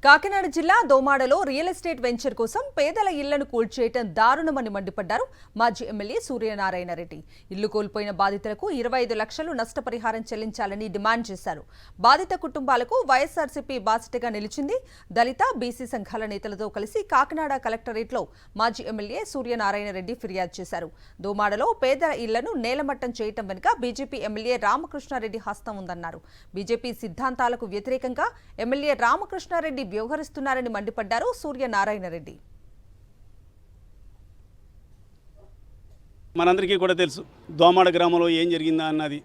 కాకినాడ జిల్లా దోమాడలో real estate venture కోసం పేదల ఇళ్లను కూల్చేయటం దారుణమని మండిపడ్డారు మాజీ ఎమ్మెల్యే సూర్యనారాయణ రెడ్డి. ఇల్లు కోల్పోయిన బాధితులకు 25 లక్షలు నష్టపరిహారం చెల్లించాలని డిమాండ్ చేశారు. బాధిత కుటుంబాలకు వైఎస్ఆర్సీపీ బాసటగా నిలిచింది. దళిత బీసీ సంఘాల నేతలతో కలిసి కాకినాడ కలెక్టరేట్లో మాజీ ఎమ్మెల్యే సూర్యనారాయణ రెడ్డి ఫిర్యాదు చేశారు. దోమాడలో పేదల ఇళ్లను నేలమట్టం చేయటం వెనుక బీజేపీ ఎమ్మెల్యే రామకృష్ణారెడ్డి హస్తం ఉందన్నారు. బీజేపీ సిద్ధాంతాలకు వ్యతిరేకంగా ఎమ్మెల్యే రామకృష్ణారెడ్డి వ్యవహరిస్తున్నారని మండిపడ్డారు సూర్యనారాయణ రెడ్డి. మనందరికీ కూడా తెలుసు దోమాడ గ్రామంలో ఏం జరిగిందా అన్నది.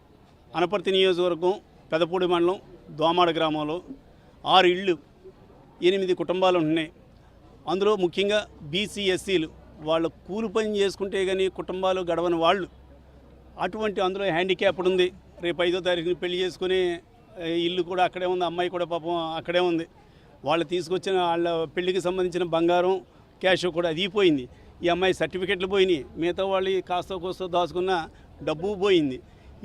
అనపర్తి నియోజకవర్గం పెదపూడి మండలం దోమాడ గ్రామంలో 6 ఇళ్ళు 8 కుటుంబాలు ఉన్నాయి. అందులో ముఖ్యంగా బీసీ ఎస్సీలు వాళ్ళు కూలి పని చేసుకుంటే కానీ కుటుంబాలు గడవని వాళ్ళు. అటువంటి అందులో హ్యాండిక్యాప్డ్ ఉంది. రేపు 5వ తారీఖుని పెళ్లి చేసుకుని ఇల్లు కూడా అక్కడే ఉంది. అమ్మాయి కూడా పాపం అక్కడే ఉంది. వాళ్ళు తీసుకొచ్చిన వాళ్ళ పెళ్లికి సంబంధించిన బంగారం క్యాష్ కూడా అది పోయింది. ఈ అమ్మాయి సర్టిఫికెట్లు పోయినాయి. మిగతా వాళ్ళు కాస్త కోస్తో దాచుకున్న డబ్బు పోయింది.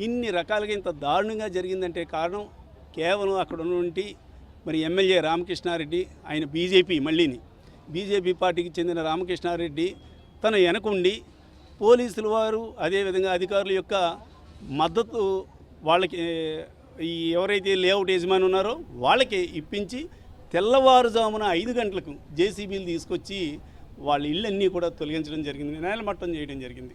ఇన్ని రకాలుగా ఇంత దారుణంగా జరిగిందంటే కారణం కేవలం అక్కడ ఉన్నటువంటి మరి ఎమ్మెల్యే రామకృష్ణారెడ్డి. ఆయన బీజేపీ పార్టీకి చెందిన రామకృష్ణారెడ్డి తన వెనకుండి పోలీసుల వారు అదేవిధంగా అధికారుల యొక్క మద్దతు వాళ్ళకి ఈ ఎవరైతే లేఅవుట్ యజమాని ఉన్నారో వాళ్ళకి ఇప్పించి తెల్లవారుజామున 5 గంటలకు జేసీబీలు తీసుకొచ్చి వాళ్ళ ఇళ్ళన్నీ కూడా తొలగించడం జరిగింది, నేలమట్టం చేయడం జరిగింది.